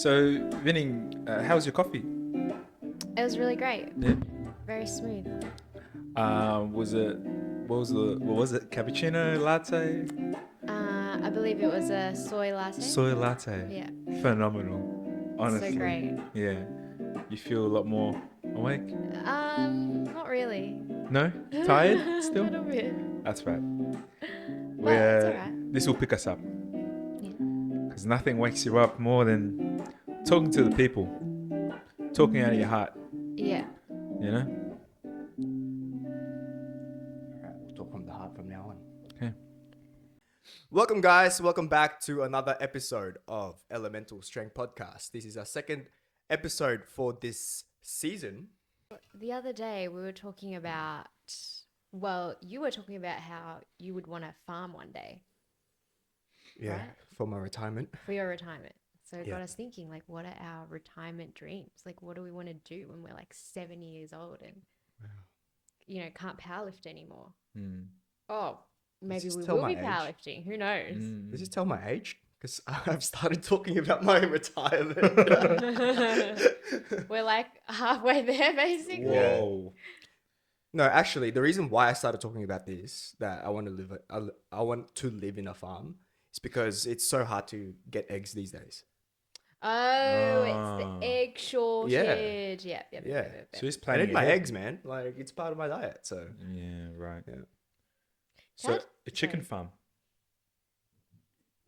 So, Vinny, how's your coffee? It was really great. Yeah. Very smooth. Was it? What was it? Cappuccino, latte, I believe it was a soy latte. soy latte. Yeah. Phenomenal. Honestly. So great. Yeah. You feel a lot more awake? Not really. No? Tired A still? little bit. That's right. But it's alright. This will pick us up. Yeah. Because nothing wakes you up more than talking to the people, talking out of your heart. Yeah. You know? Alright, we'll talk from the heart from now on. Okay. Welcome, guys. Welcome back to another episode of Elemental Strength Podcast. This is our second episode for this season. The other day we were talking about, well, you were talking about how you would want to farm one day Yeah, Right. for my retirement. for your retirement. So it Yeah. got us thinking, like, what are our retirement dreams? Like, what do we want to do when we're like 70 years old and, can't powerlift anymore? Mm. Oh, maybe just we tell will my be age. powerlifting. Who knows? Does this tell my age? Because I've started talking about my retirement. We're like halfway there, basically. Whoa. No, actually, the reason why I started talking about this, that I want to live in a farm, is because it's so hard to get eggs these days. Oh, it's Ah. the egg shortage. Yeah. Yeah. So he's I planning need my ahead. eggs, man. Like, it's part of my diet. So Yeah, right. Yeah. So Dad? a chicken Sorry. farm.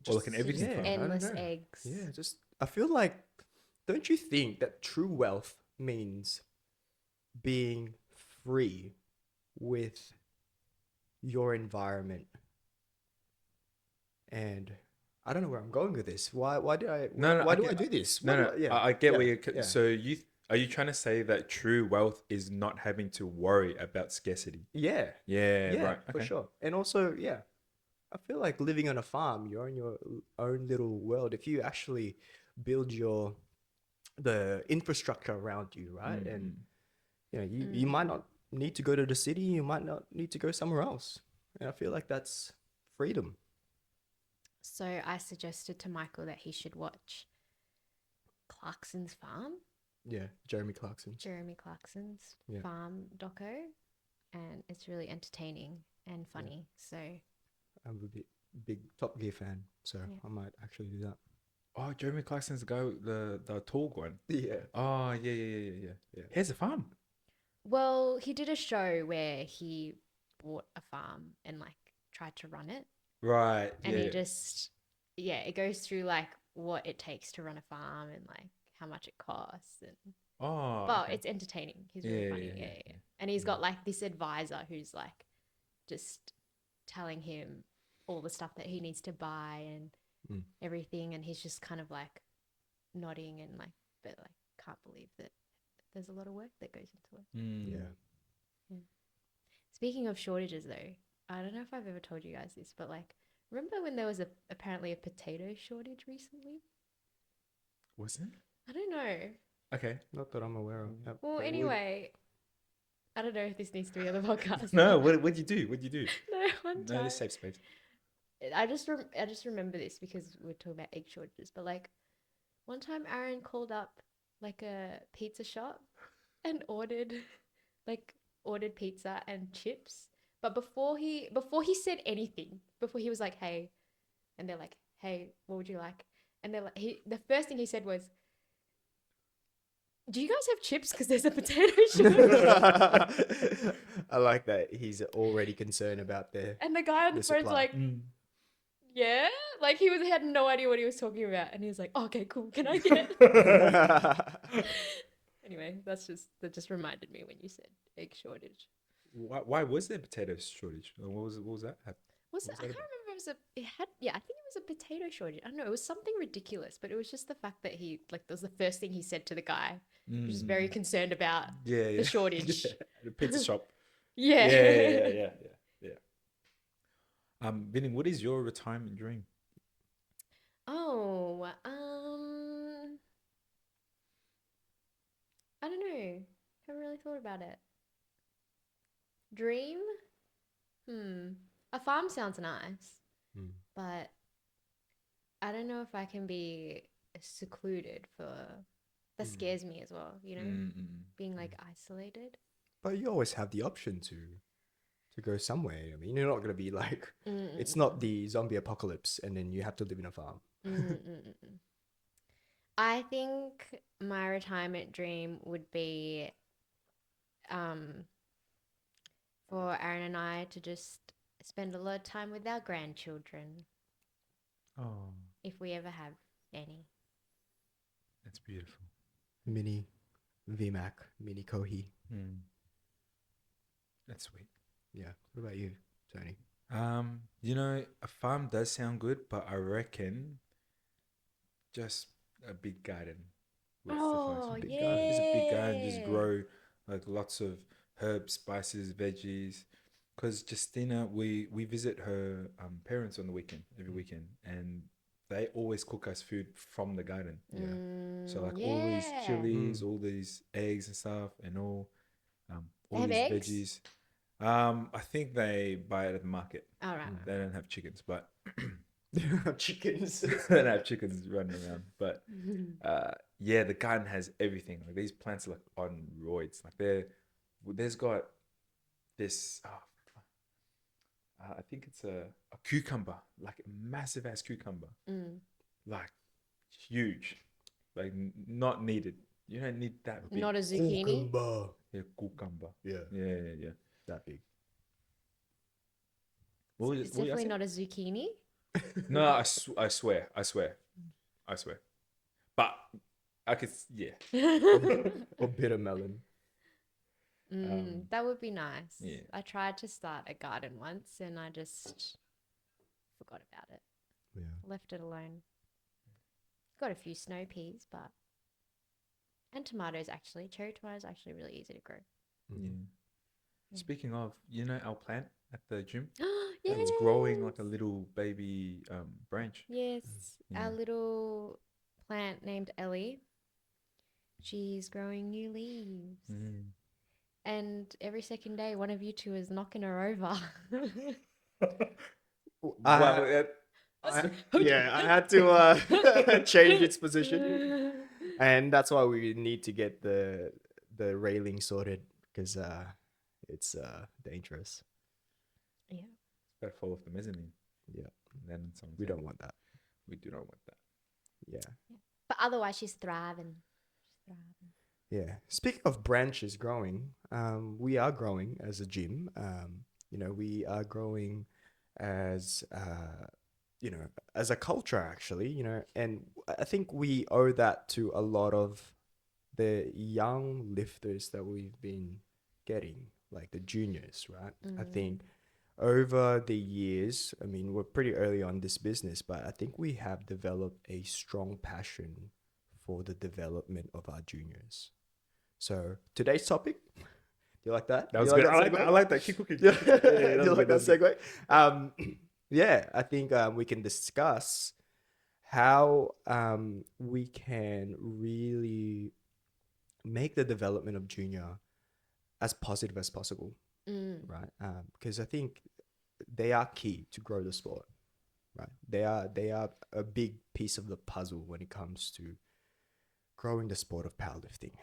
Or like an Just- everything yeah. farm. I don't Endless know. eggs. Yeah, I feel like, don't you think that true wealth means being free with your environment? And I don't know where I'm going with this. Why do I do this? No. I get where you're. yeah. So are you trying to say that true wealth is not having to worry about scarcity? Yeah. Yeah, Yeah, right. for Okay. sure. And also, yeah, I feel like living on a farm, you're in your own little world. If you actually build the infrastructure around you, right? And you might not need to go to the city, you might not need to go somewhere else. And I feel like that's freedom. So I suggested to Michael that he should watch Clarkson's Farm, Yeah, Jeremy Clarkson. Jeremy Clarkson's Yeah. farm doco, and it's really entertaining and funny. So I'm a big Top Gear fan, so Yeah. I might actually do that. Oh, Jeremy Clarkson's the guy, the tall one. Yeah. Oh, yeah. Yeah. Here's a farm. well, he did a show where he bought a farm and like tried to run it. Right. And yeah. he just, it goes through like what it takes to run a farm and like how much it costs. And Oh. okay. it's entertaining. He's really Yeah, funny. yeah, Yeah. And he's got like this advisor who's like just telling him all the stuff that he needs to buy and everything. And he's just kind of like nodding and like, but like can't believe that there's a lot of work that goes into it. Mm. Yeah. Speaking of shortages though, I don't know if I've ever told you guys this, but like, remember when there was apparently a potato shortage recently? Was it? I don't know. Okay. Not that I'm aware of. Yep. Well, But we- anyway, I don't know if this needs to be on the podcast. No. What'd you do? No, one No, time. this safe space. I just remember this because we're talking about egg shortages. But like, one time Aaron called up like a pizza shop and ordered pizza and chips. But before he said anything, before he was like, "Hey," and they're like, "Hey, what would you like?" And they're like, the first thing he said was, "Do you guys have chips? Because there's a potato shortage." I like that he's already concerned about their. And the guy on the The phone's supply. like, "Yeah," like he had no idea what he was talking about, and he was like, oh, "Okay, cool. Can I get?" Anyway, that just reminded me when you said egg shortage. Why was there potato shortage? What was that? I was can't that remember. I think it was a potato shortage. I don't know. It was something ridiculous, but it was just the fact that that was the first thing he said to the guy. He was very concerned about Yeah. the shortage. Yeah, the pizza shop. Yeah. Yeah. Vinny, what is your retirement dream? Oh, I don't know. Haven't really thought about it. Dream? A farm sounds nice, but I don't know if I can be secluded for that scares me as well, you know, being like isolated. But you always have the option to go somewhere. I mean, you're not going to be like, it's not the zombie apocalypse and then you have to live in a farm. I think my retirement dream would be for Aaron and I to just spend a lot of time with our grandchildren. Oh, If we ever have any. that's beautiful. Mini VMAC, mini Kohi. That's sweet. Yeah. What about you, Tony? You know, a farm does sound good, but I reckon just a big garden. Oh, Big yeah. garden. Just a big garden, just grow like lots of herbs, spices, veggies. Because Justina, we visit her parents on the weekend, every weekend, and they always cook us food from the garden. Yeah. So like all these chilies, all these eggs and stuff, and all They these have eggs? veggies. I think they buy it at the market. All right. They don't have chickens, but Chickens. they don't have chickens running around. But yeah, the garden has everything. Like these plants are like on roids. Like there's got this. I think it's a cucumber, like a massive ass cucumber, like huge, like not needed. You don't need that big. Not a zucchini. Cucumber. Yeah, cucumber. Yeah. Yeah. That big. What was It's what were you definitely asking? not a zucchini. No, I swear. But I could, yeah. Or bitter melon. That would be nice. Yeah. I tried to start a garden once and I just forgot about it. Yeah. Left it alone. Got a few snow peas, but and tomatoes actually. Cherry tomatoes are actually really easy to grow. Yeah. Speaking of, you know our plant at the gym? Yes. It's growing like a little baby branch. Yes. Yeah. Our little plant named Ellie. She's growing new leaves. And every second day, one of you two is knocking her over. Yeah, I had to change its position, and that's why we need to get the railing sorted because it's dangerous. Yeah. Better fall off the mezzanine. Yeah, Then someone's we head. don't want that. We do not want that. Yeah. But otherwise, she's thriving. Yeah. Speaking of branches growing, we are growing as a gym. You know, we are growing as you know, as a culture actually, you know, and I think we owe that to a lot of the young lifters that we've been getting, like the juniors, right? I think over the years, I mean, we're pretty early on this business, but I think we have developed a strong passion for the development of our juniors. So today's topic, do you like that? That was You good. like I like that. Keep cooking. do you like that segue? Yeah, I think we can discuss how we can really make the development of junior as positive as possible, right? Because I think they are key to grow the sport, right? They are a big piece of the puzzle when it comes to growing the sport of powerlifting.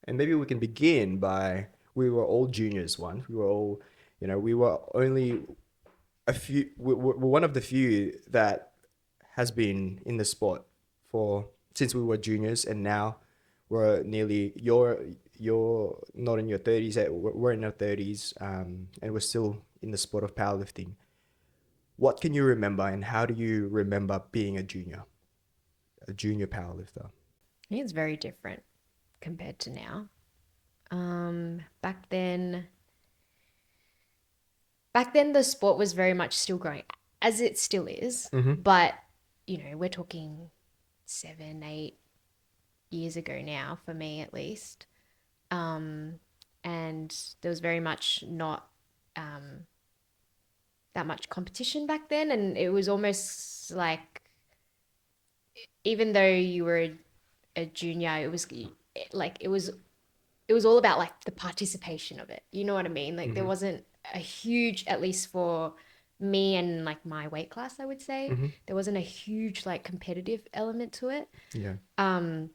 And maybe we can begin by, we were all juniors once. We were all, you know, we were only a few, we're one of the few that has been in the sport since we were juniors, and now we're nearly, you're not in your 30s, we're in our 30s, and we're still in the sport of powerlifting. What can you remember, and how do you remember being a junior powerlifter? I think it's very different compared to now. Back then the sport was very much still growing, as it still is. But, you know, we're talking 7-8 years ago now, for me at least. And there was very much not that much competition back then. And it was almost like, even though you were a junior, it was like, it was all about like the participation of it. You know what I mean? Like there wasn't a huge, at least for me and like my weight class, I would say Mm-hmm. there wasn't a huge like competitive element to it. Yeah.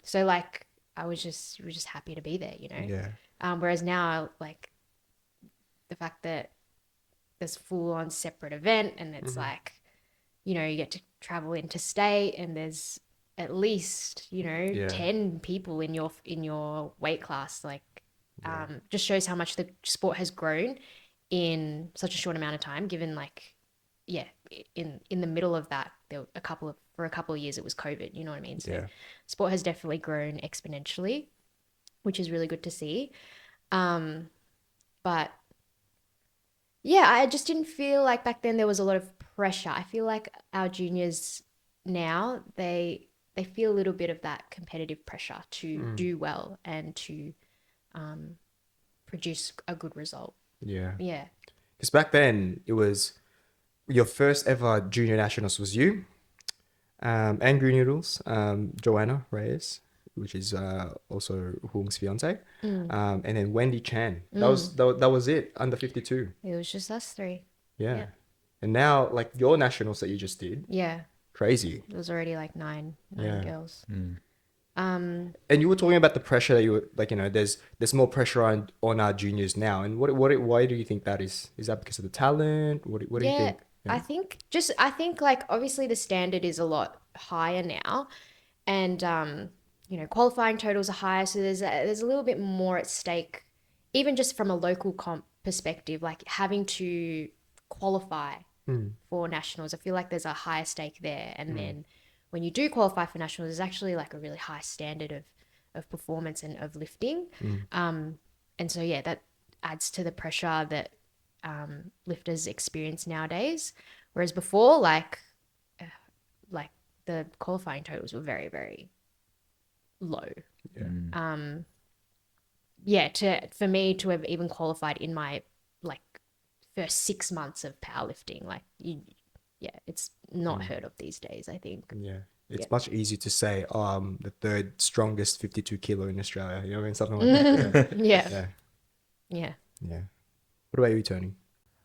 So like we're just happy to be there, you know. Yeah. Whereas now, like the fact that there's full on separate event and it's Mm-hmm. like, you know, you get to travel interstate and there's at least, you know, Yeah. 10 people in your weight class, like Yeah. just shows how much the sport has grown in such a short amount of time, given like, yeah, in the middle of that, there were for a couple of years it was COVID, you know what I mean? So Yeah. sport has definitely grown exponentially, which is really good to see. But yeah, I just didn't feel like back then there was a lot of pressure. I feel like our juniors now, they feel a little bit of that competitive pressure to do well and to um, produce a good result. Yeah. Yeah. Because back then it was your first ever junior nationals was you, Angry Noodles, Joanna Reyes, which is also Hung's fiance, Mm. and then Wendy Chan. Mm. That was it, under 52. It was just us three. Yeah. Yeah. And now, like your nationals that you just did, Yeah. crazy. It was already like nine Yeah. girls. Mm. And you were talking about the pressure that you were like, you know, there's more pressure on our juniors now. And why do you think that is? Is that because of the talent? What do you Yeah, think? Yeah. I think like obviously the standard is a lot higher now, and you know, qualifying totals are higher, so there's a little bit more at stake, even just from a local comp perspective, like having to qualify Mm. for nationals. I feel like there's a higher stake there, and Mm. then when you do qualify for nationals, there's actually like a really high standard of performance and of lifting. Mm. And so yeah, that adds to the pressure that lifters experience nowadays. Whereas before, like the qualifying totals were very, very low. Yeah. Mm. Yeah, for me to have even qualified in my like first 6 months of powerlifting, like yeah, it's not heard of these days, I think. Yeah. It's Yeah. much easier to say, oh, I'm the third strongest 52 kilo in Australia. You know what I mean? Something like that. Yeah. Yeah. Yeah. Yeah. What about you, Tony?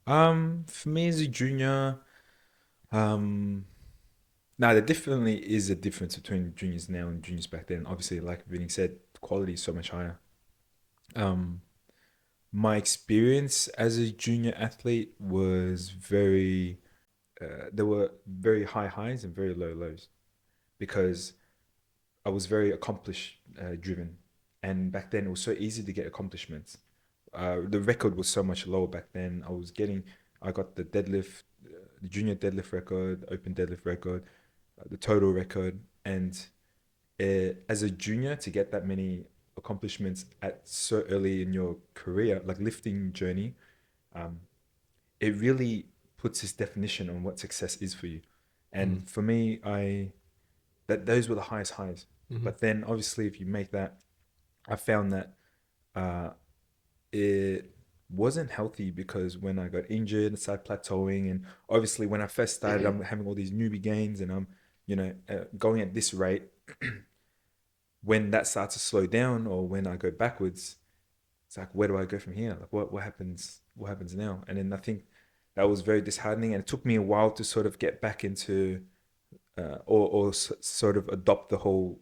For me as a junior, um, now there definitely is a difference between juniors now and juniors back then. Obviously, like Vinny said, quality is so much higher. My experience as a junior athlete was there were very high highs and very low lows because I was very accomplish driven, and back then it was so easy to get accomplishments. The record was so much lower back then. I got the deadlift, the junior deadlift record, open deadlift record, the total record, and as a junior to get that many accomplishments at so early in your career, like lifting journey, um, it really puts this definition on what success is for you. And for me, those were the highest highs. Mm-hmm. But then obviously, if you make that, I found that uh, it wasn't healthy because when I got injured and started plateauing, and obviously when I first started, I'm having all these newbie gains, and I'm going at this rate. When that starts to slow down, or when I go backwards, it's like, where do I go from here? Like, what happens? What happens now? And then I think that was very disheartening, and it took me a while to sort of get back into sort of adopt the whole.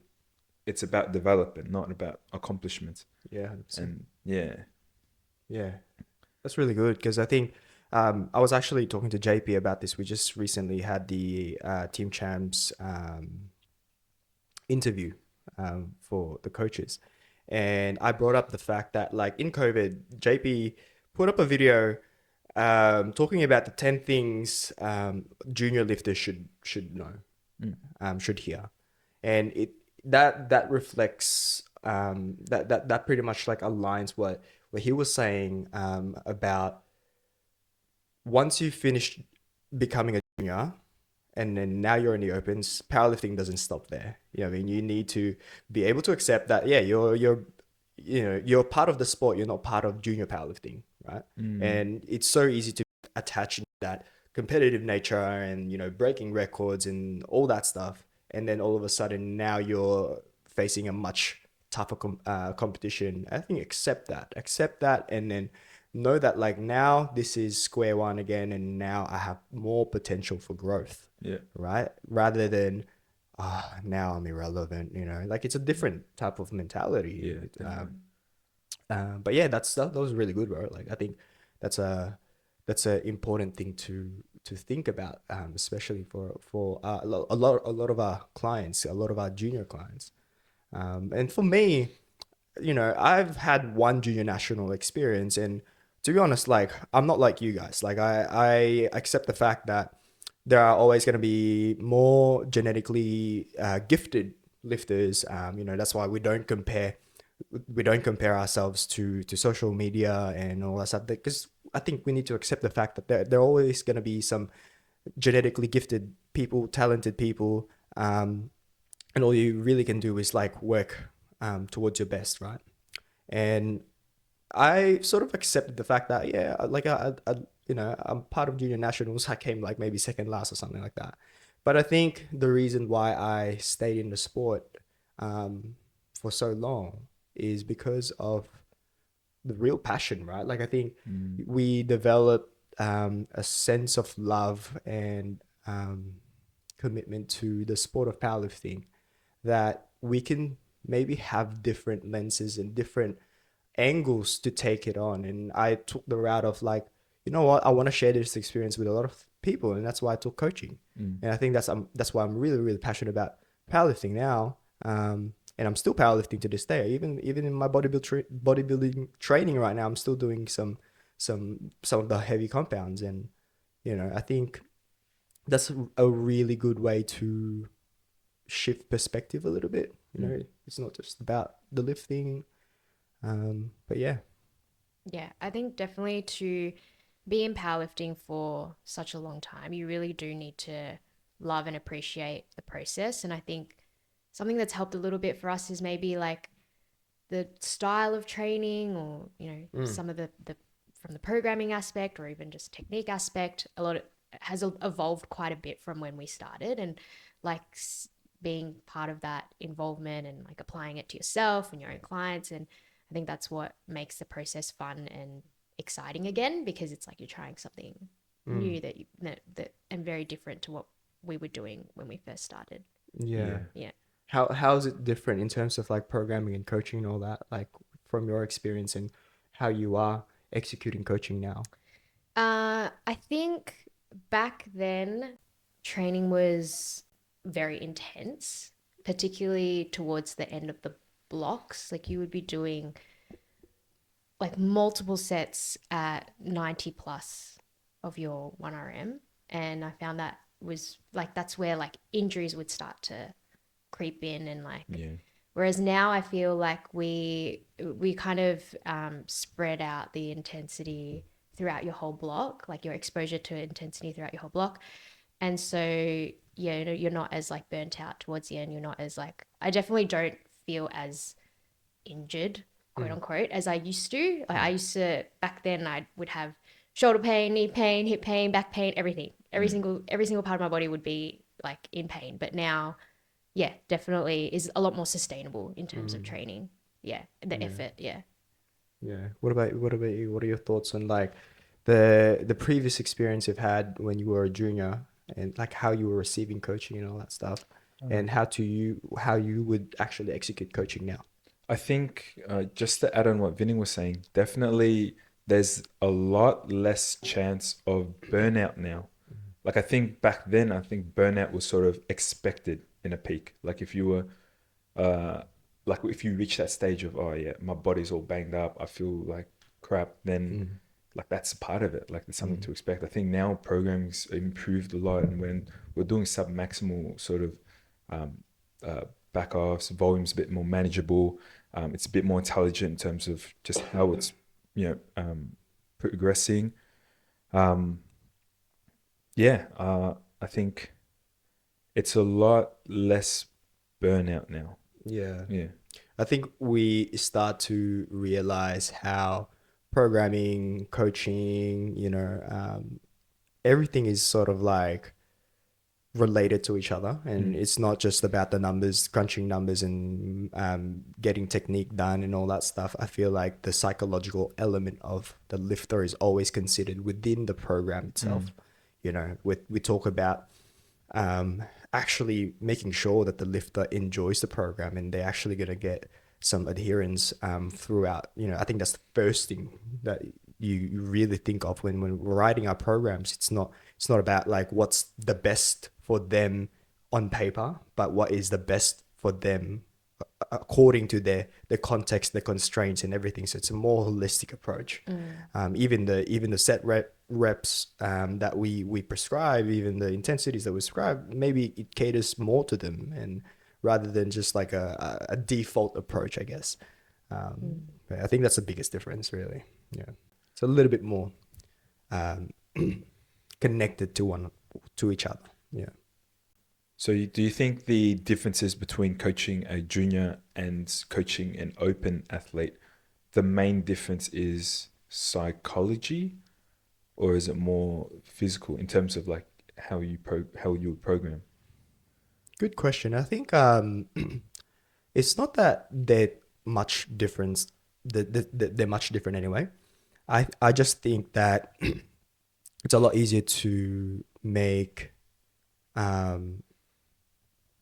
It's about development, not about accomplishments. Yeah. 100%. And yeah, Yeah, that's really good because I think I was actually talking to JP about this. We just recently had the Team Champs interview for the coaches, and I brought up the fact that like in COVID, JP put up a video talking about the 10 things junior lifters should know, should hear, and that reflects that pretty much like aligns what he was saying about once you finish becoming a junior and then now you're in the opens, powerlifting doesn't stop there. You know what I mean? You need to be able to accept that, yeah, you're part of the sport, you're not part of junior powerlifting, right? And it's so easy to attach that competitive nature and, you know, breaking records and all that stuff. And then all of a sudden now you're facing a much tougher competition. I think accept that, and then know that like now this is square one again, and now I have more potential for growth. Yeah. Right. Rather than, now I'm irrelevant, like it's a different type of mentality. Yeah, definitely. But yeah, that was really good, bro. Like I think that's a important thing to think about, especially for a lot of our clients, a lot of our junior clients. And for me, I've had one junior national experience, and to be honest, like I'm not like you guys. Like I accept the fact that there are always going to be more genetically gifted lifters. That's why we don't compare ourselves to social media and all that stuff, because I think we need to accept the fact that there are always going to be some genetically gifted people, talented people, and all you really can do is like work towards your best, right? And I sort of accepted the fact that, yeah, like I'm part of junior nationals. I came like maybe second last or something like that. But I think the reason why I stayed in the sport for so long is because of the real passion, right? Like I think we develop a sense of love and commitment to the sport of powerlifting, that we can maybe have different lenses and different angles to take it on. And I took the route of like, you know what, I want to share this experience with a lot of people, and that's why I took coaching. And I think that's why I'm really really passionate about powerlifting now. And I'm still powerlifting to this day. Even in my bodybuilding training right now, I'm still doing some of the heavy compounds. And I think that's a really good way to shift perspective a little bit. It's not just about the lifting. But yeah. Yeah, I think definitely to be in powerlifting for such a long time, you really do need to love and appreciate the process. And I think something that's helped a little bit for us is maybe like the style of training, or some of the from the programming aspect, or even just technique aspect. A lot of has evolved quite a bit from when we started, and like being part of that involvement and like applying it to yourself and your own clients. And I think that's what makes the process fun and exciting again, because it's like you're trying something new that and very different to what we were doing when we first started. Yeah. Yeah. How is it different in terms of like programming and coaching and all that, like from your experience and how you are executing coaching now? I think back then training was very intense, particularly towards the end of the blocks. Like you would be doing like multiple sets at 90 plus of your 1RM. And I found that was like, that's where like injuries would start to creep in. And like, whereas now I feel like we kind of spread out the intensity throughout your whole block, like your exposure to intensity throughout your whole block. And so, yeah, you're not as like burnt out towards the end. You're not as like, I definitely don't feel as injured, quote unquote, as I used to. Like I used to, back then I would have shoulder pain, knee pain, hip pain, back pain, everything. Every single part of my body would be like in pain. But now, yeah, definitely is a lot more sustainable in terms of training. Yeah, the effort. Yeah. Yeah. What about you? What are your thoughts on like the previous experience you've had when you were a junior, and like how you were receiving coaching and all that stuff, and how you would actually execute coaching now? I think just to add on what Vinny was saying, definitely there's a lot less chance of burnout now. Like I think back then, I think burnout was sort of expected in a peak. Like if you were, like if you reach that stage of, oh yeah, my body's all banged up, I feel like crap, then like that's a part of it. Like there's something to expect. I think now programming's improved a lot, and when we're doing sub-maximal sort of back offs, volume's a bit more manageable. It's a bit more intelligent in terms of just how it's, progressing. I think it's a lot less burnout now. Yeah. Yeah. I think we start to realize how programming, coaching, everything is sort of like related to each other, and it's not just about the numbers, crunching numbers and getting technique done and all that stuff. I feel like the psychological element of the lifter is always considered within the program itself. You know, we talk about actually making sure that the lifter enjoys the program and they're actually going to get some adherence throughout. You know, I think that's the first thing that you really think of when we're writing our programs. It's not about like what's the best for them on paper, but what is the best for them according to their context, the constraints and everything. So it's a more holistic approach. Even the set reps that we prescribe, even the intensities that we prescribe, maybe it caters more to them, and rather than just like a default approach, I guess. But I think that's the biggest difference, really. Yeah, it's a little bit more connected to each other. Yeah. So do you think the differences between coaching a junior and coaching an open athlete, the main difference is psychology, or is it more physical in terms of like how you program? Good question. I think it's not that they're much difference. They're much different anyway. I just think that it's a lot easier to make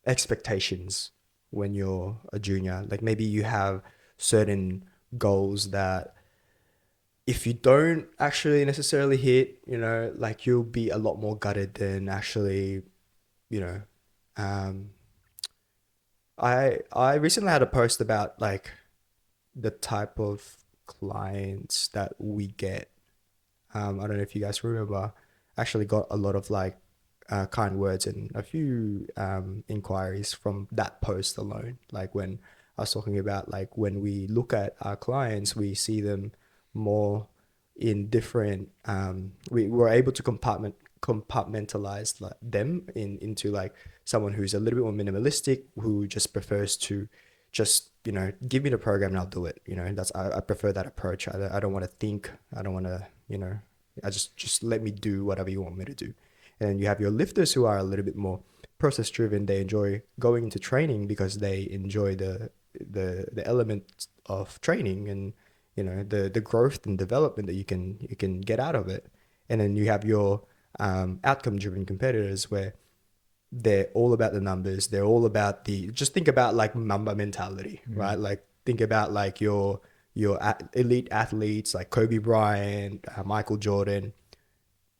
expectations when you're a junior. Like maybe you have certain goals that if you don't actually necessarily hit, you know, like you'll be a lot more gutted than actually, you know. I recently had a post about like the type of clients that we get. I don't know if you guys remember. Actually got a lot of like kind words and a few inquiries from that post alone. Like when I was talking about like when we look at our clients, we see them more in different. We were able to compartmentalize like them into like someone who's a little bit more minimalistic, who just prefers to just, you know, give me the program and I'll do it. You know, that's I prefer that approach. I don't want to think. I don't want to, you know, I just let me do whatever you want me to do. And you have your lifters who are a little bit more process driven. They enjoy going into training because they enjoy the element of training and, you know, the growth and development that you can get out of it. And then you have your outcome driven competitors where they're all about the numbers. They're all about just think about like Mamba mentality, right? Like think about like your elite athletes like Kobe Bryant, Michael Jordan.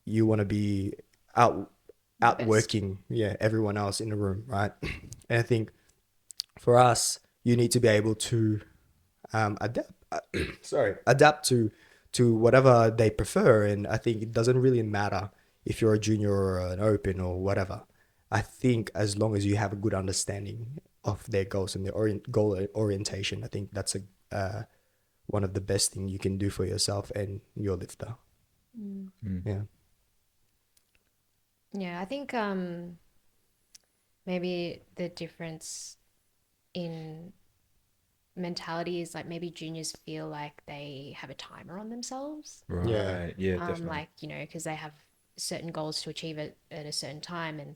You want to be outworking everyone else in the room, right? And I think for us, you need to be able to adapt to whatever they prefer. And I think it doesn't really matter if you're a junior or an open or whatever. I think as long as you have a good understanding of their goals and their goal orientation, I think that's one of the best things you can do for yourself and your lifter. Yeah. Yeah, I think maybe the difference in mentality is like maybe juniors feel like they have a timer on themselves. Right. Yeah, definitely. Like, you know, because they have certain goals to achieve at a certain time, and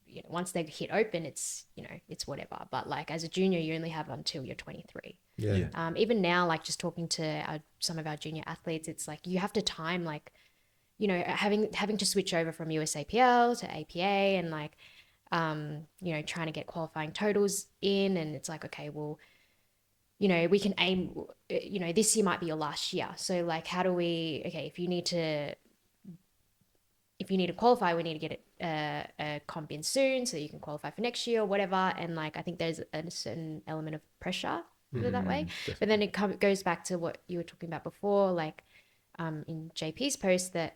you know, once they hit open, it's, you know, it's whatever. But like as a junior, you only have until you're 23. Yeah. Even now, like just talking to some of our junior athletes, it's like you have to time, like, you know, having to switch over from USAPL to APA and like, you know, trying to get qualifying totals in. And it's like, okay, well, you know, we can aim, you know, this year might be your last year. So like, how do we, okay, if you need to qualify, we need to get a comp in soon so that you can qualify for next year or whatever. And like, I think there's a certain element of pressure, put it that way. Definitely. But then it goes back to what you were talking about before, like in JP's post that,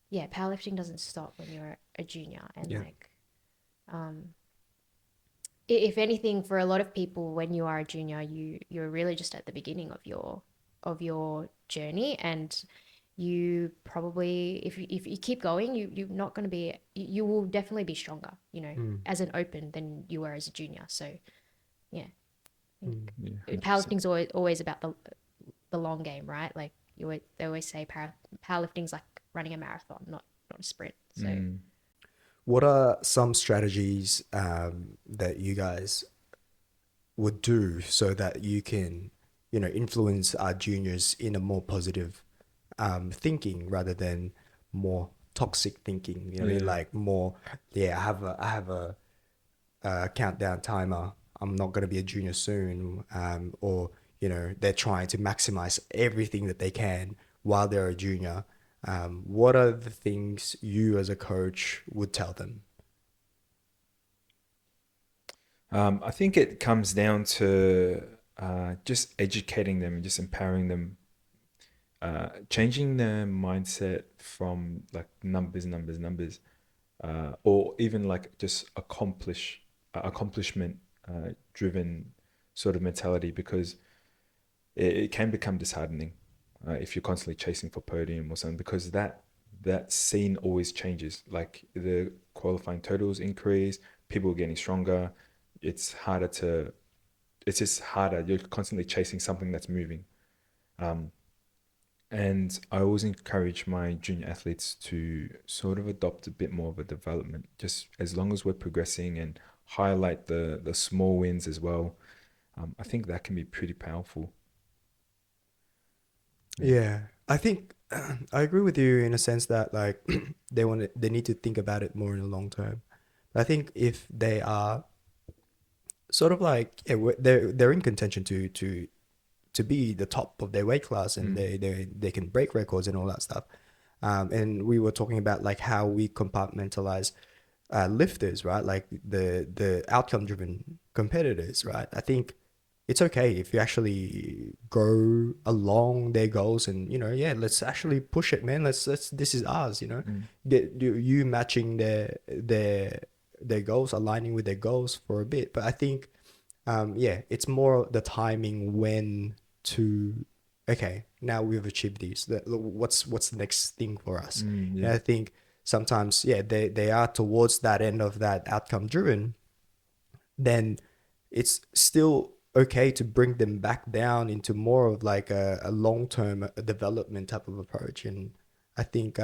yeah, powerlifting doesn't stop when you're a junior. And like, if anything, for a lot of people, when you are a junior, you're really just at the beginning of your journey. And you probably, if you keep going, you're not going to be, you will definitely be stronger, you know, as an open than you were as a junior. So yeah, powerlifting's always about the long game, right? Like they always say powerlifting's like running a marathon, not a sprint. So what are some strategies that you guys would do so that you can, influence our juniors in a more positive thinking rather than more toxic thinking? You know what I mean? Yeah. Like more, yeah, I have a countdown timer. I'm not going to be a junior soon. Or, they're trying to maximize everything that they can while they're a junior. What are the things you as a coach would tell them? I think it comes down to just educating them and just empowering them, changing their mindset from like numbers, or even like just accomplishment driven sort of mentality, because it can become disheartening if you're constantly chasing for podium or something, because that scene always changes. Like the qualifying totals increase, people are getting stronger. It's harder to. It's just harder. You're constantly chasing something that's moving. Um, and I always encourage my junior athletes to sort of adopt a bit more of a development, just as long as we're progressing, and highlight the small wins as well. I think that can be pretty powerful. Yeah. Yeah, I think I agree with you in a sense that like they need to think about it more in the long term. I think if they are sort of like, yeah, they're in contention to be the top of their weight class, and Mm. they can break records and all that stuff. And we were talking about like how we compartmentalize lifters, right? Like the outcome driven competitors, right? I think it's okay if you actually go along their goals and, yeah, let's actually push it, man. Let's this is ours, Mm. get you matching their goals, aligning with their goals for a bit. But I think yeah, it's more the timing when to, okay, now we've achieved these. What's the next thing for us? Yeah. And I think sometimes, yeah, they are towards that end of that outcome driven, then it's still okay to bring them back down into more of like a long-term development type of approach. And I think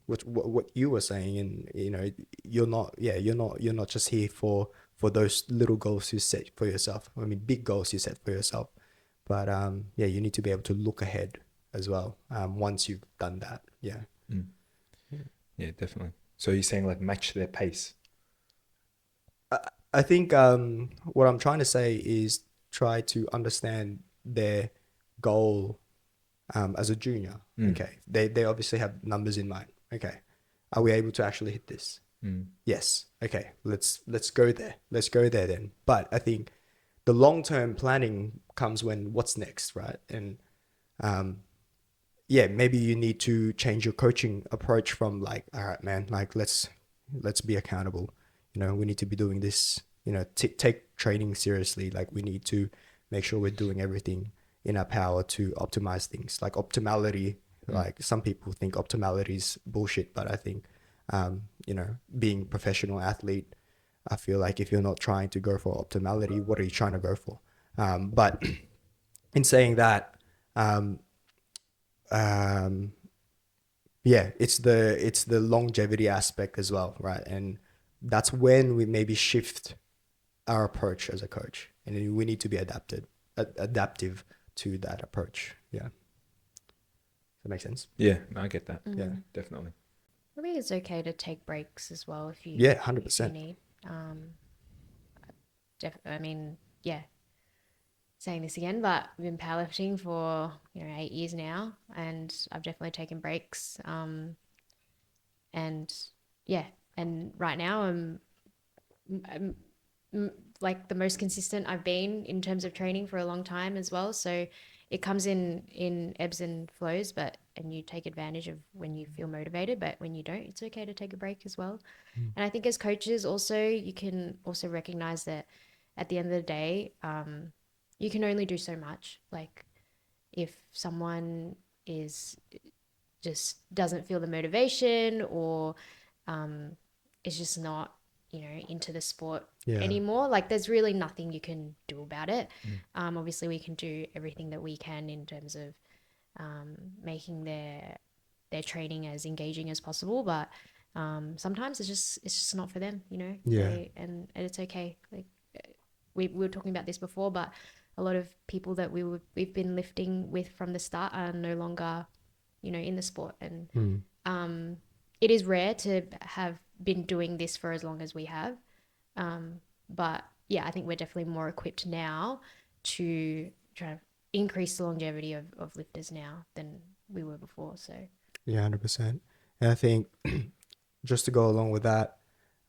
what you were saying, and you're not just here for those little goals you set for yourself. I mean, big goals you set for yourself, but yeah, you need to be able to look ahead as well, once you've done that. Yeah. Mm. Yeah, definitely. So you're saying like match their pace? I, I think what I'm trying to say is try to understand their goal as a junior. Mm. Okay, they obviously have numbers in mind. Okay, are we able to actually hit this? Mm. Yes. Okay, let's go there. Let's go there then. But I think the long term planning comes when what's next, right? And um, yeah, maybe you need to change your coaching approach from like, all right, man, like let's be accountable. We need to be doing this. Take training seriously. Like we need to make sure we're doing everything in our power to optimize things. Like optimality. Like some people think optimality is bullshit, but I think, being professional athlete, I feel like if you're not trying to go for optimality, what are you trying to go for? But in saying that, um, um, yeah, it's the longevity aspect as well, right? And that's when we maybe shift our approach as a coach, and then we need to be adaptive to that approach. Yeah, does that make sense? Yeah, I get that. Yeah, Definitely. I think it's okay to take breaks as well if yeah, if you 100%. need. I mean, yeah, saying this again, but I've been powerlifting for 8 years now, and I've definitely taken breaks. And yeah, and right now I'm like the most consistent I've been in terms of training for a long time as well. So it comes in ebbs and flows, and you take advantage of when you feel motivated, but when you don't, it's okay to take a break as well. And I think as coaches also, you can also recognize that at the end of the day, you can only do so much. Like if someone is just doesn't feel the motivation, or is just not into the sport Yeah. anymore, like there's really nothing you can do about it. Obviously we can do everything that we can in terms of making their training as engaging as possible, but sometimes it's just not for them, you know. Yeah. And it's okay. Like we were talking about this before, but a lot of people that we've been lifting with from the start are no longer, you know, in the sport. And it is rare to have been doing this for as long as we have. But yeah, I think we're definitely more equipped now to try to increase the longevity of lifters now than we were before. So Yeah, 100%. And I think just to go along with that,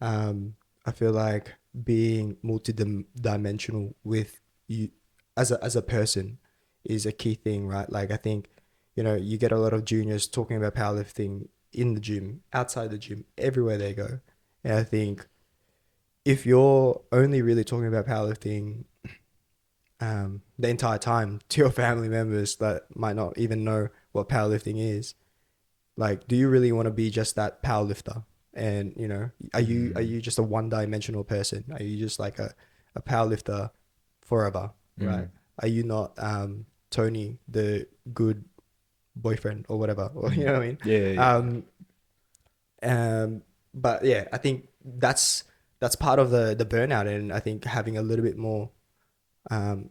I feel like being multi-dimensional with you as a person is a key thing, right? Like I think, you know, you get a lot of juniors talking about powerlifting in the gym, outside the gym, everywhere they go. And I think if you're only really talking about powerlifting the entire time to your family members that might not even know what powerlifting is, like, do you really want to be just that power lifter? And you know, are you just a one-dimensional person? Are you just like a power lifter forever, right? Are you not Tony, the good boyfriend or whatever? Or you know what I mean? But yeah, I think that's part of the burnout, and I think having a little bit more um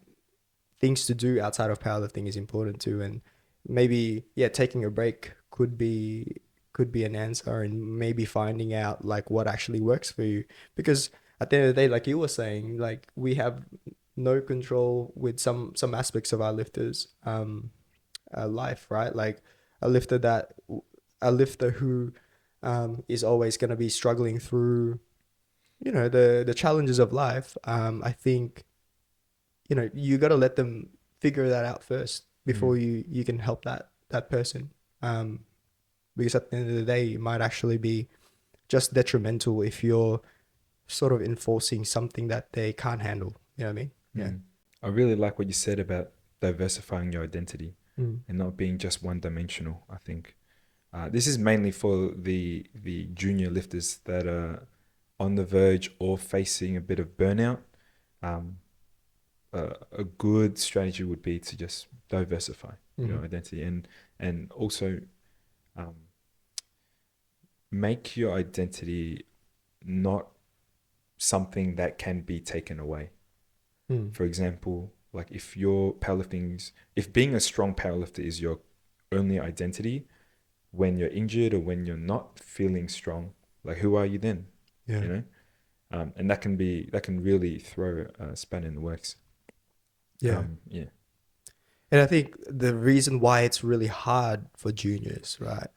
things to do outside of powerlifting is important too. And maybe, yeah, taking a break could be an answer, and maybe finding out like what actually works for you, because at the end of the day, like you were saying, like we have no control with some aspects of our lifters life, right? Like a lifter that a lifter who is always going to be struggling through, you know, the challenges of life. I think, you know, you got to let them figure that out first before you can help that person, because at the end of the day, it might actually be just detrimental if you're sort of enforcing something that they can't handle. You know what I mean? Yeah. I really like what you said about diversifying your identity Mm. and not being just one dimensional. I think this is mainly for the junior lifters that are on the verge or facing a bit of burnout. A good strategy would be to just diversify your identity, and also make your identity not something that can be taken away. For example, like if if being a strong powerlifter is your only identity, when you're injured or when you're not feeling strong, like who are you then? Yeah. You know, and that can really throw a span in the works. Yeah. Yeah. And I think the reason why it's really hard for juniors, right,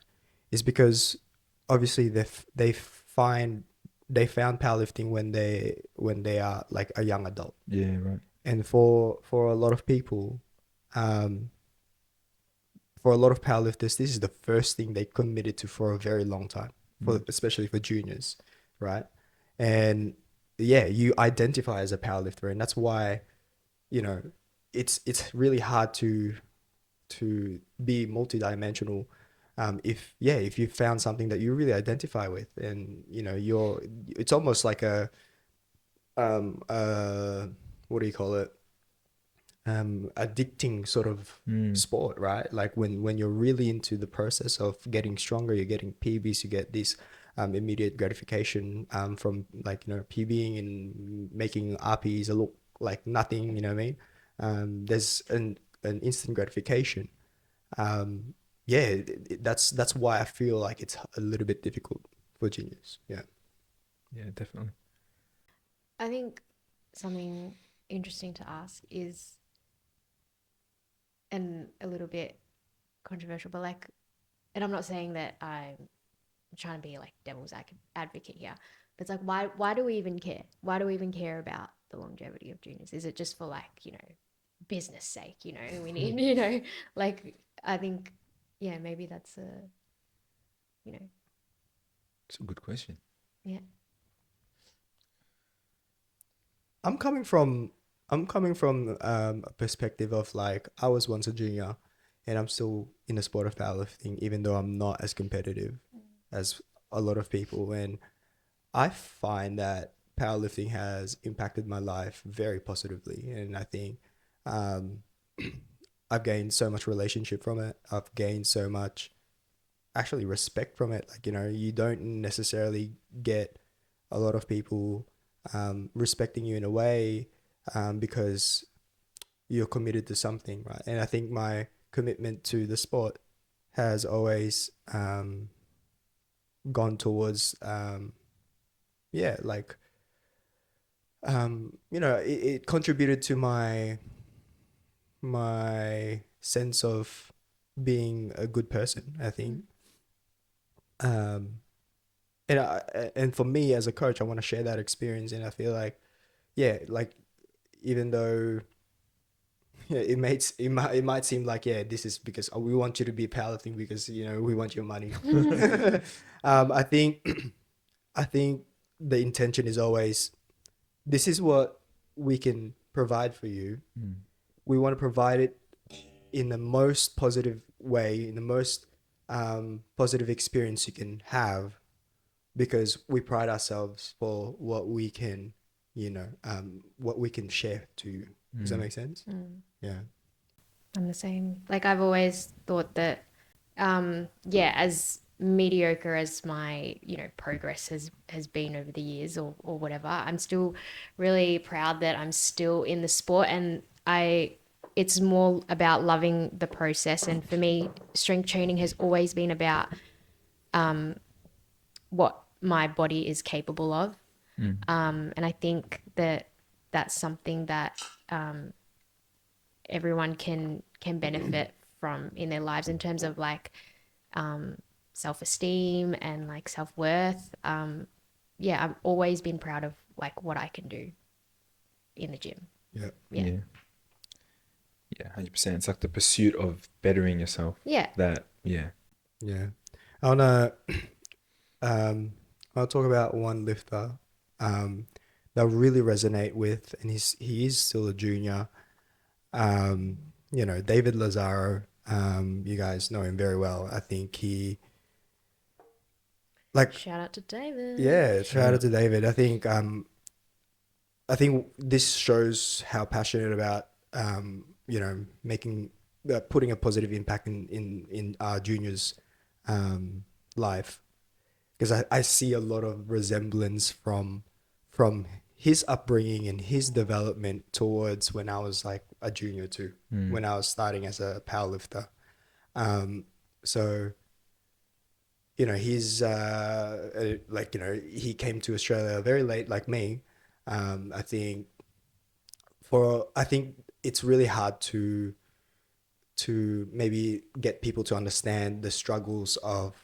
is because obviously find they found powerlifting when they are like a young adult. Yeah. Right. And for a lot of people, um, for a lot of powerlifters, this is the first thing they committed to for a very long time, especially for juniors, right? And yeah, you identify as a powerlifter, and that's why, you know, it's really hard to be multidimensional. If you found something that you really identify with, and you know, it's almost like a what do you call it, addicting sort of sport, right? Like when you're really into the process of getting stronger, you're getting PBs, you get this immediate gratification from, like, you know, PBing and making RPs look like nothing, you know what I mean? There's an instant gratification. Yeah, that's why I feel like it's a little bit difficult for juniors. Yeah. Yeah, definitely. I think something interesting to ask is, and a little bit controversial, but like, and I'm not saying that I'm trying to be like devil's advocate here, but it's like, why do we even care? Why do we even care about the longevity of juniors? Is it just for, like, you know, business sake? You know, we need, you know, like, I think, yeah, maybe that's a, you know, It's a good question. yeah. I'm coming from a perspective of, like, I was once a junior and I'm still in the sport of powerlifting, even though I'm not as competitive as a lot of people. And I find that powerlifting has impacted my life very positively. And I think um, I've gained so much relationship from it. I've gained so much actually respect from it. Like, you know, you don't necessarily get a lot of people respecting you in a way because you're committed to something, right? And I think my commitment to the sport has always gone towards yeah, like you know, it contributed to my sense of being a good person, I think. And and for me as a coach, I want to share that experience, and I feel like, yeah, like even though yeah, it might seem like, yeah, this is because we want you to be powerlifting because, you know, we want your money. I think I think the intention is always, this is what we can provide for you. We want to provide it in the most positive way, in the most positive experience you can have, because we pride ourselves for what we can, you know, what we can share to you. Does that make sense? Yeah. I'm the same. Like I've always thought that, yeah, as mediocre as my, you know, progress has been over the years or whatever, I'm still really proud that I'm still in the sport, and it's more about loving the process. And for me, strength training has always been about what my body is capable of. And I think that that's something that everyone can benefit from in their lives in terms of like self-esteem and like self-worth. Yeah, I've always been proud of like what I can do in the gym. Yeah. Yeah. Yeah, 100%. It's like the pursuit of bettering yourself. Yeah. That, yeah. Yeah. I wanna I'll talk about one lifter that I really resonate with, and he is still a junior. You know, David Lazaro. You guys know him very well. I think he, like, Shout out to David. yeah, shout out to David. I think this shows how passionate about you know, making putting a positive impact in our juniors life, because I see a lot of resemblance from his upbringing and his development towards when I was like a junior too, when I was starting as a powerlifter. So, you know, he's like, you know, he came to Australia very late, like me. I think it's really hard to maybe get people to understand the struggles of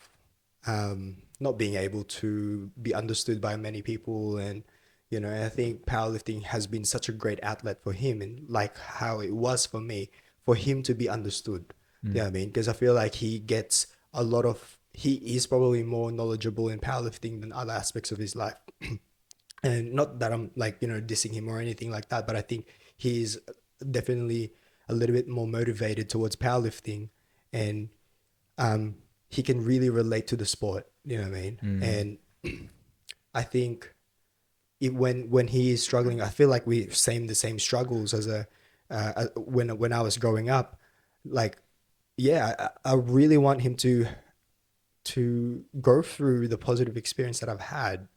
not being able to be understood by many people. And, you know, I think powerlifting has been such a great outlet for him, and like how it was for me, for him to be understood. Yeah, I mean, because I feel like he is probably more knowledgeable in powerlifting than other aspects of his life. And not that I'm like, you know, dissing him or anything like that, but I think he's definitely a little bit more motivated towards powerlifting, and he can really relate to the sport, you know what I mean? And I think when he is struggling, I feel like we the same struggles as when I was growing up. Like, yeah, I really want him to go through the positive experience that I've had,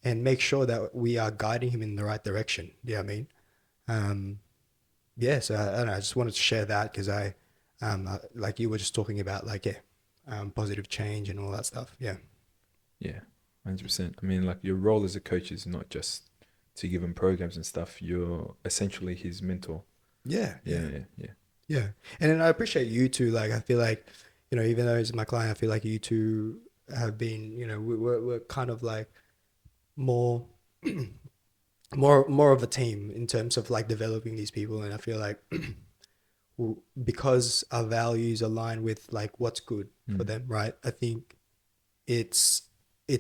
and make sure that we are guiding him in the right direction. You know what I mean? Yeah, so I don't know, I just wanted to share that because like you were just talking about, like, yeah, positive change and all that stuff. Yeah. Yeah, 100%. I mean, like, your role as a coach is not just to give him programs and stuff. You're essentially his mentor. Yeah. Yeah. And then I appreciate you too. Like, I feel like, you know, even though he's my client, I feel like you two have been, you know, we're kind of like more more of a team in terms of like developing these people. And I feel like because our values align with like what's good for them, right? I think it's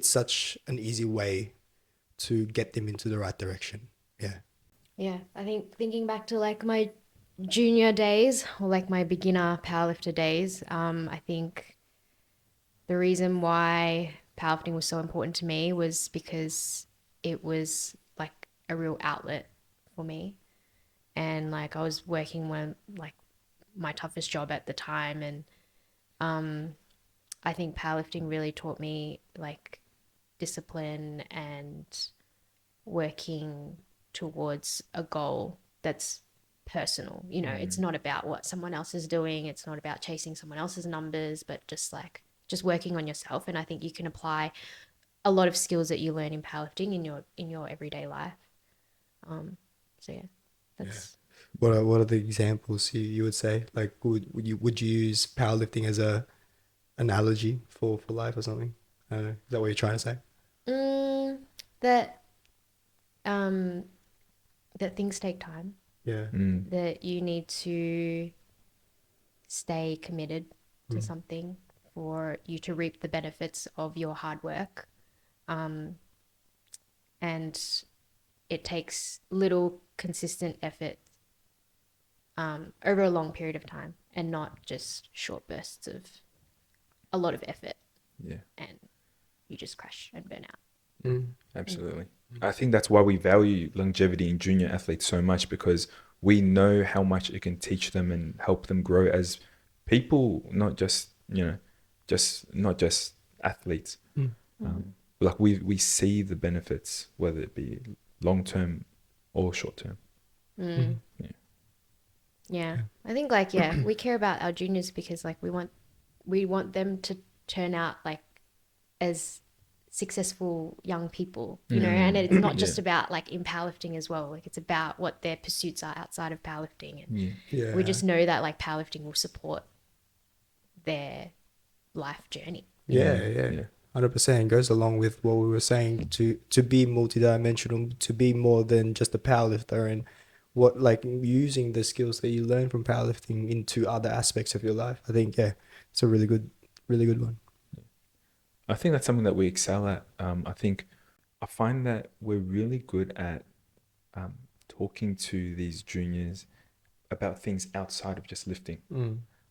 such an easy way to get them into the right direction. Yeah, I think thinking back to like my junior days or like my beginner powerlifter days, I think the reason why powerlifting was so important to me was because it was like a real outlet for me. And like I was working when like my toughest job at the time, and I think powerlifting really taught me like discipline and working towards a goal that's personal. You know, it's not about what someone else is doing. It's not about chasing someone else's numbers, but just working on yourself. And I think you can apply a lot of skills that you learn in powerlifting in your everyday life. So yeah, that's What are the examples you would say? Like, would you use powerlifting as a analogy for life or something? Is that what you're trying to say? that um that things take time. Yeah. That you need to stay committed to something for you to reap the benefits of your hard work. And it takes little consistent effort over a long period of time and not just short bursts of a lot of effort. Yeah. And you just crash and burn out. Absolutely. I think that's why we value longevity in junior athletes so much, because we know how much it can teach them and help them grow as people, not just, not just athletes. Like we see the benefits, whether it be long term or short term. Yeah. I think like, yeah, we care about our juniors because like we want them to turn out like as successful young people, you know, and it's not just about like in powerlifting as well. Like it's about what their pursuits are outside of powerlifting. And we just know that like powerlifting will support their life journey. Yeah. 100% goes along with what we were saying to be multidimensional, to be more than just a powerlifter, and what like using the skills that you learn from powerlifting into other aspects of your life. I think it's a really good one. I think that's something that we excel at. I find that we're really good at talking to these juniors about things outside of just lifting.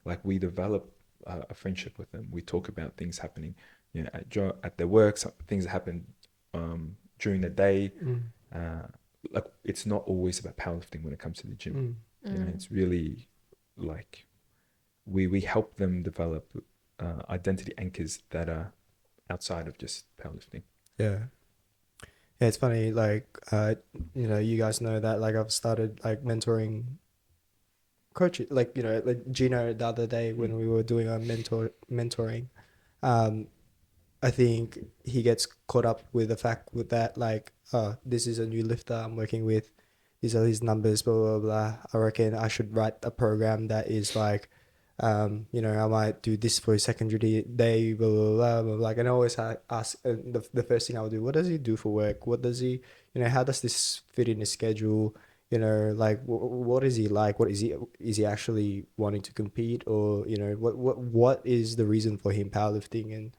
Like we develop a friendship with them. We talk about things happening, at their work, things that happen during the day. Like it's not always about powerlifting when it comes to the gym. It's really like we help them develop identity anchors that are outside of just powerlifting. Yeah, it's funny. Like, you guys know that like I've started like mentoring coaches. Like like Gino the other day when we were doing our mentoring. I think he gets caught up with the fact with that like, this is a new lifter I'm working with. These are his numbers, blah blah blah. I reckon I should write a program that is like, I might do this for his secondary day, blah blah blah, blah, blah. And I always ask the first thing I would do, what does he do for work? What does he, how does this fit in his schedule? Like what is he like? What is he actually wanting to compete, or what is the reason for him powerlifting? And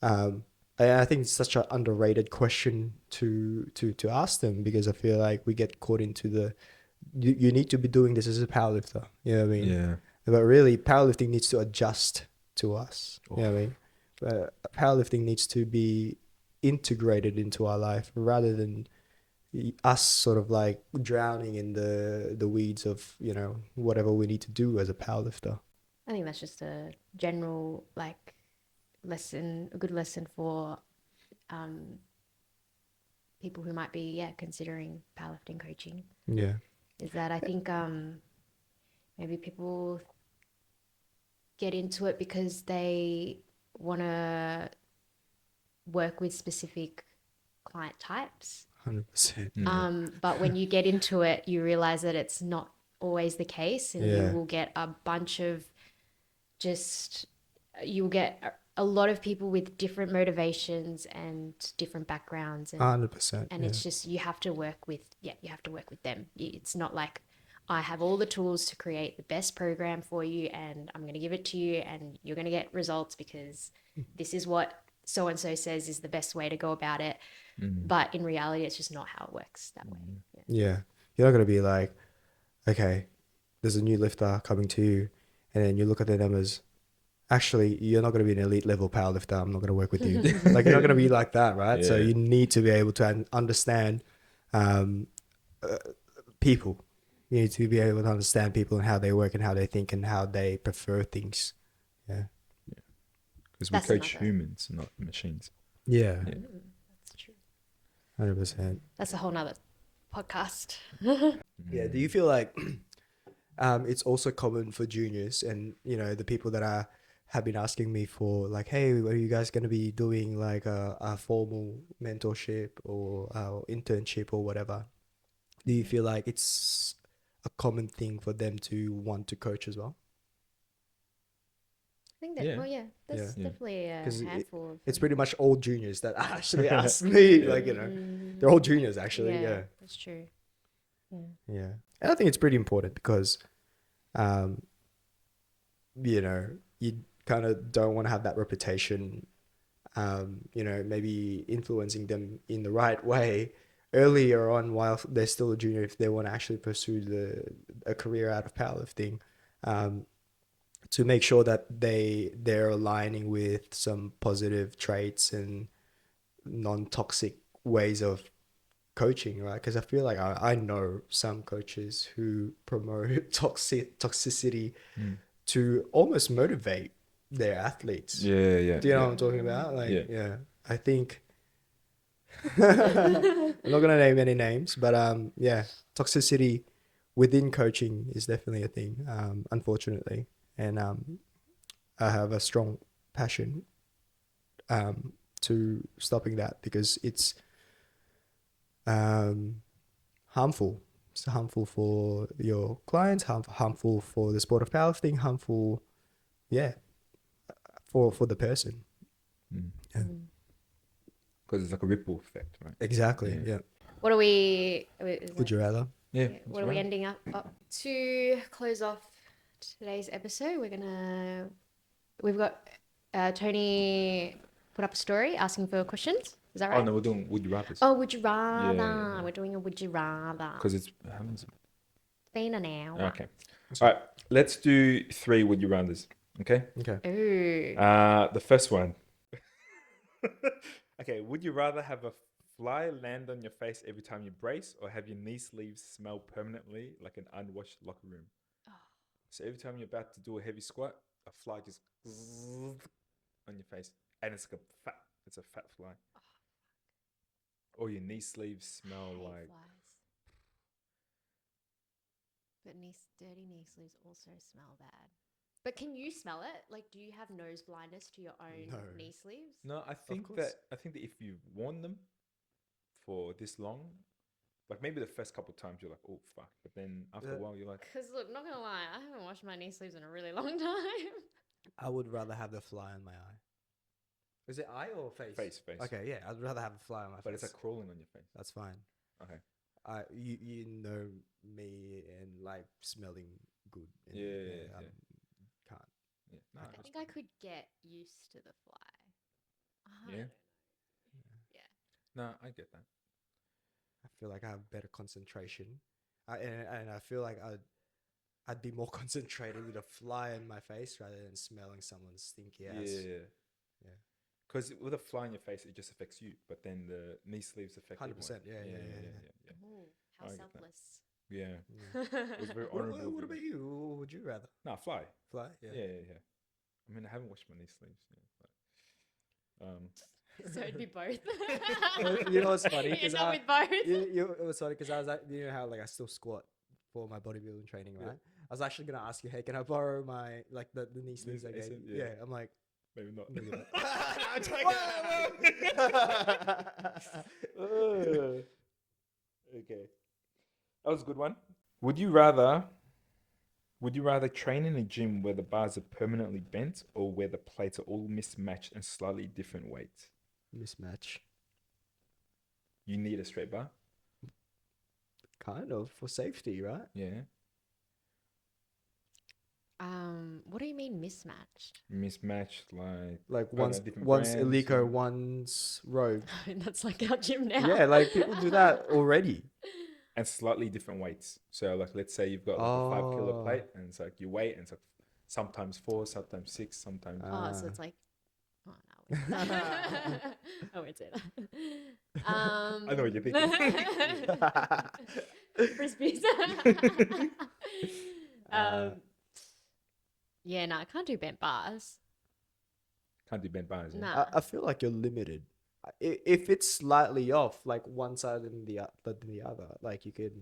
I think it's such an underrated question to ask them, because I feel like we get caught into the you need to be doing this as a powerlifter. You know what I mean? Yeah. But really, powerlifting needs to adjust to us. You know what I mean? Powerlifting needs to be integrated into our life rather than us sort of like drowning in the weeds of whatever we need to do as a powerlifter. I think that's just a general like a good lesson for people who might be considering powerlifting coaching. Yeah, is that I think maybe people get into it because they want to work with specific client types. 100%. But when you get into it, you realize that it's not always the case, and you will get a bunch of you'll get a lot of people with different motivations and different backgrounds, and 100%. and it's just you have to work with them. It's not like I have all the tools to create the best program for you and I'm going to give it to you and you're going to get results because this is what so and so says is the best way to go about it. But in reality, it's just not how it works that way. Yeah. You're not going to be like, okay, there's a new lifter coming to you, and then you look at their numbers. Actually, you're not going to be an elite level powerlifter. I'm not going to work with you. Like, you're not going to be like that, right? Yeah. So you need to be able to understand people. You need to be able to understand people and how they work and how they think and how they prefer things. Yeah. Because we That's coach another- humans, not machines. Yeah, Yeah. That's true. 100%. That's a whole nother podcast. Yeah. Do you feel like it's also common for juniors and the people that have been asking me for like, hey, are you guys going to be doing like a formal mentorship or internship or whatever? Do you feel like it's a common thing for them to want to coach as well? I think that, Yeah. well, yeah, there's Yeah. definitely a 'Cause handful of It's them. pretty much all juniors that actually ask me, like, they're all juniors actually. Yeah. That's true. Yeah. Yeah. And I think it's pretty important because, um, you kind of don't want to have that reputation, maybe influencing them in the right way earlier on while they're still a junior if they want to actually pursue a career out of powerlifting, to make sure that they're aligning with some positive traits and non-toxic ways of coaching, right? Because I feel like I know some coaches who promote toxicity to almost motivate their athletes. Yeah, yeah. Do you know yeah. what I'm talking about? Like, Yeah. yeah, I think I'm not gonna name any names, but yeah, toxicity within coaching is definitely a thing, unfortunately, and I have a strong passion to stopping that because it's harmful. It's harmful for your clients, harmful for the sport of powerlifting, harmful, yeah, for the person. Yeah. Because it's like a ripple effect, right? Exactly. Yeah. Yeah. What are we? Would you rather? Yeah. What are we ending up to close off today's episode? We've got Tony put up a story asking for questions. Is that right? Oh, no, we're doing Would You Rather. Oh, would you rather? Yeah. We're doing a would you rather. Because it's... how long is it? Been an hour. Okay. All right. Let's do 3 Would You Rathers. Okay? Okay. Ooh. The first one. Okay. Would you rather have a fly land on your face every time you brace or have your knee sleeves smell permanently like an unwashed locker room? So every time you're about to do a heavy squat, a fly just on your face. And it's like it's a fat fly. Or your knee sleeves smell Hate like... flies. But dirty knee sleeves also smell bad. But can you smell it? Like, do you have nose blindness to your own No. knee sleeves? No, I think course. that if you've worn them for this long, like maybe the first couple of times you're like, oh fuck, but then after a while you're like, Because look, not gonna lie, I haven't washed my knee sleeves in a really long time. I would rather have the fly on my eye. Is it eye or face? face. Okay, yeah, I'd rather have a fly on my But face. it's like crawling on your face. That's fine. Okay. You know me and like smelling good. And, Yeah. Can't. Yeah. No, I think I could get used to the fly. I Yeah? don't know. Yeah. No, I get that. I feel like I have better concentration, and I feel like I'd be more concentrated with a fly in my face rather than smelling someone's stinky ass. Yeah. Because with a fly in your face, it just affects you, but then the knee sleeves affect 100%, everyone. yeah. Oh, how I get that. selfless. Yeah. It was very What, honorable. what of about you. you? What would you rather? No, fly. Fly? Yeah. I mean, I haven't washed my knee sleeves. Yeah, but, So it'd be both. You know what's funny? You 'Cause end up with both. it was funny because I was like, you know how like I still squat for my bodybuilding training, right? Yeah. I was actually gonna ask you, hey, can I borrow my like the knee sleeves I gave you? yeah. Yeah, I'm like, maybe not. maybe not. Okay. That was a good one. Would you rather train in a gym where the bars are permanently bent or where the plates are all mismatched and slightly different weights? Mismatch. You need a straight bar? Kind of for safety, right? Yeah. What do you mean mismatched? Mismatched, like... Like I don't know, one's different one's brands Elico, or- one's Rogue. That's like our gym now. Yeah, like people do that already. And slightly different weights. So, like, let's say you've got like a 5 kilo plate and it's like you weigh and it's like sometimes 4, sometimes 6, sometimes... Oh, so it's like, oh no. I won't say that. I know what you're thinking. Frisbees. Yeah, no, I can't do bent bars. Can't do bent bars. Yeah? Nah. I feel like you're limited. If it's slightly off, like one side than the other, like you can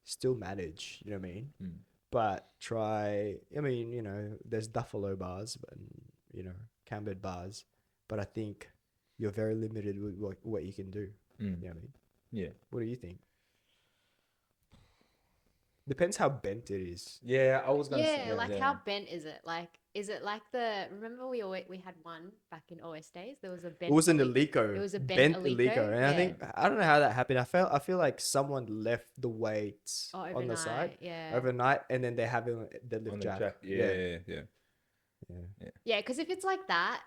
still manage. You know what I mean? Mm. But try. I mean, there's buffalo bars, but cambered bars. But I think you're very limited with what you can do. Mm. You know what I mean? Yeah. What do you think? Depends how bent it is. Yeah, I was gonna say. Yeah, like yeah. how bent is it? Like, is it like remember we had one back in OS days? There was a bent. It was an Ele- Eleiko. It was a bent bent Eleiko, and I yeah. think I don't know how that happened. I feel like someone left the weights Oh, on the side overnight, yeah. overnight, and then they have it on the lift On the jack. jack. Yeah. Yeah, because if it's like that,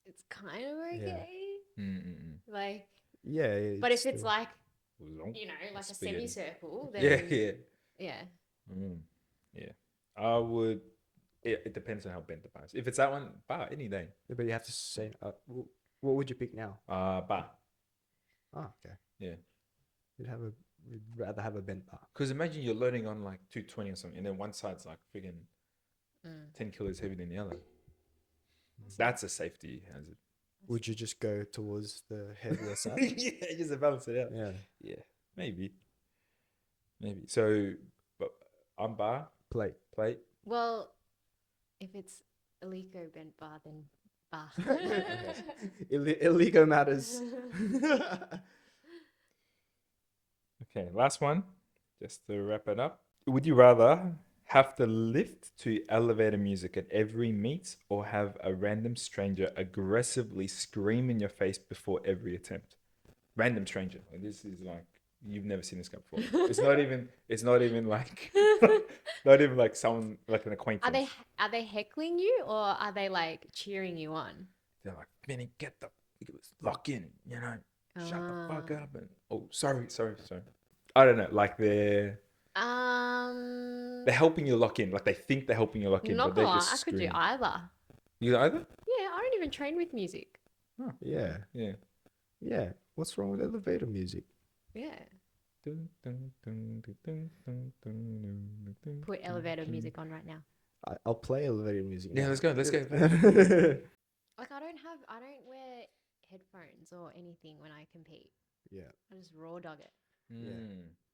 it's kind of okay. Mm-mm. Like, Yeah. but if it's still- like, Long. like a Spaghetti. semicircle, Yeah, then yeah. Yeah. I would. It depends on how bent the bar is. If it's that one, bar any day. but you have to say, what would you pick now? Bar. Oh, okay. Yeah. You'd rather have a bent bar. Because imagine you're loading on like 220 or something, and then one side's like friggin' 10 kilos heavier than the other. That's a safety hazard. Would you just go towards the heavier side? Yeah, just to balance it out. Yeah. Yeah, maybe. So, but on bar, Plate. Well, if it's Eleiko bent bar, then bar. Illegal matters. Okay, last one, just to wrap it up. Would you rather have to lift to elevator music at every meet or have a random stranger aggressively scream in your face before every attempt? Random stranger. Like, this is like, you've never seen this guy before. It's not even like, not even like someone, like an acquaintance. Are they heckling you or are they like cheering you on? They're like, Vinny, lock in, shut the fuck up. And, oh, sorry. I don't know, like they're helping you lock in. Like they think they're helping you lock in, Not but they're gonna lie, just I could do screaming. either. You either? Yeah, I don't even train with music. Oh, Yeah. yeah. Yeah. What's wrong with elevator music? Yeah. Put elevator music on right now. I'll play elevator music. Yeah, now. let's go. Like I don't wear headphones or anything when I compete. Yeah. I just raw dog it.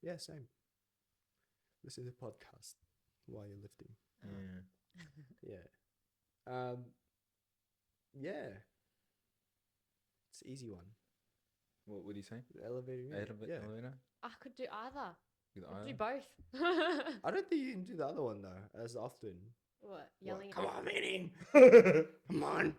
Yeah, same. Listen to the podcast while you're lifting. Yeah. Yeah. It's an easy one. What do you say? The elevator music. Yeah. Elevator? I could do either. Either I could do either? both. I don't think you can do the other one though as often. What? Yelling Come at on, meeting. Come on.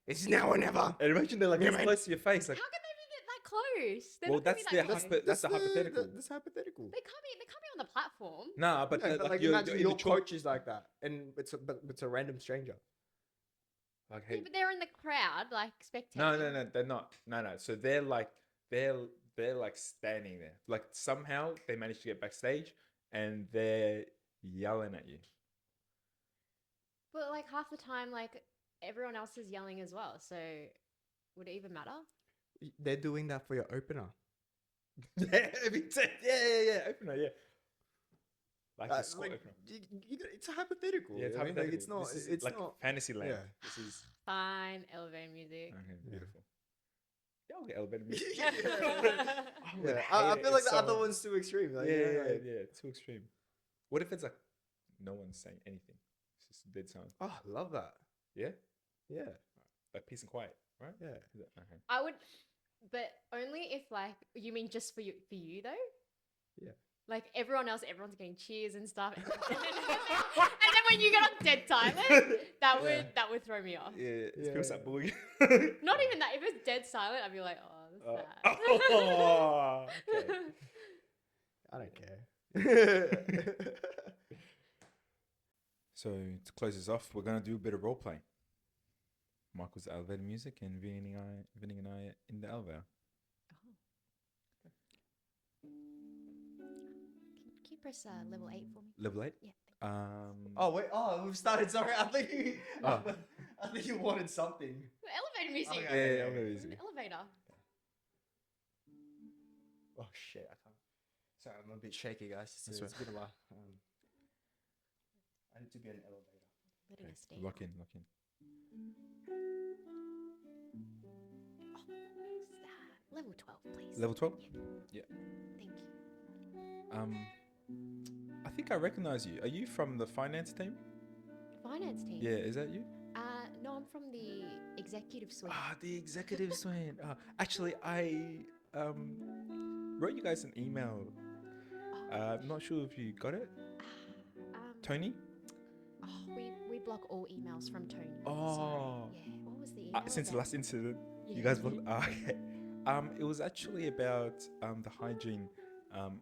It's now or never. And imagine they're like Yeah, this man. close to your face. Like, How can they be that close? They're well, not gonna that's be that close. that's the hypothetical. That's hypothetical. They can't be on the platform. Nah, but, No, but like you're imagine in your the chalk. coach is like that, and it's a random stranger. Like, Yeah, hey, but they're in the crowd, like spectating. no, they're not. No. So they're like standing there. Like somehow they managed to get backstage, and they're yelling at you. But like half the time, like everyone else is yelling as well. So would it even matter? They're doing that for your opener. Yeah, opener, yeah. Like a squat opener. It's a hypothetical. Yeah, it's I mean, hypothetical. like, it's not. This is It's like not. fantasy land. Yeah. This is Fine, elevator music. okay. Yeah. Beautiful. Yeah, I'll get elevator music. Yeah. would Yeah, hate I it feel if like the other someone- one's too extreme. Like, yeah, too extreme. What if it's like no one's saying anything? It's just dead silent. Oh, I love that. Yeah, Yeah, like peace and quiet, right? yeah. Is it- okay. I would, but only if like you mean just for you though. Yeah. Like everyone's getting cheers and stuff, and then when you get on dead silent, that would throw me off. Yeah, it's Yeah, people start yeah. bullying. Not even that. If it's dead silent, I'd be like, oh, that's sad. Oh, okay. I don't care. So to close this off, we're gonna do a bit of role play. Michael's elevator music, and Vinny and I in the elevator. Can you press level 8 for me? Level 8. Yeah. Oh wait! Oh, we've started. Sorry, I think you. Oh. I think you wanted something. Elevator music. Okay. Yeah, elevator music. An elevator. Oh shit! I can't. Sorry, I'm a bit shaky, guys. That's It's been a while. I need to be in an elevator. Letting us stay. Lock in. Level 12, please. Level 12? Yeah. Yeah. Thank you. I think I recognize you. Are you from the finance team? Finance team. Yeah, is that you? No, I'm from the executive suite. Ah, the executive suite. Actually, I wrote you guys an email. I'm not sure if you got it. Tony? We block all emails from Tony. Oh. Sorry. Yeah. What was the email? Since the about? last incident, you Yeah. guys blocked. Okay. It was actually about the hygiene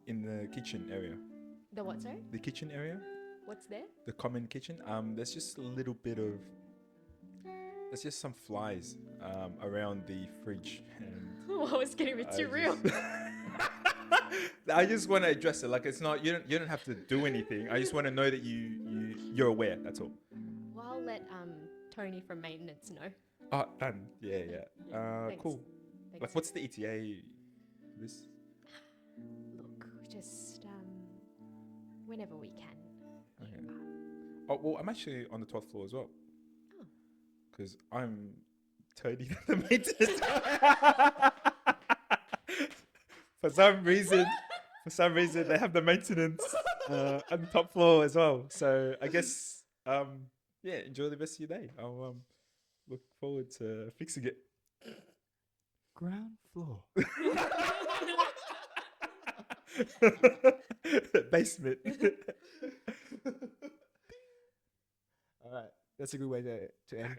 in the kitchen area. The what, sorry? The kitchen area, What's there? the common kitchen. There's just a little bit of. There's just some flies around the fridge, and Oh, it's getting a bit too real. I just want to address it. Like it's not you don't have to do anything. I just want to know that you're aware. That's all. Well, I'll let Tony from maintenance know. Oh, done. Yeah. Thanks. Cool. Thanks. Like, what's the ETA? This. Look, just whenever we can. Okay. Oh well, I'm actually on the 12th floor as well. Oh. Because I'm Tony the maintenance. For some reason, they have the maintenance on the top floor as well. So I guess, yeah, enjoy the rest of your day. I'll look forward to fixing it. Ground floor. Basement. All right. That's a good way to end.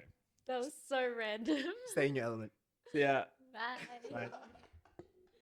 That was so random. Stay in your element. Yeah. Bye. Bye.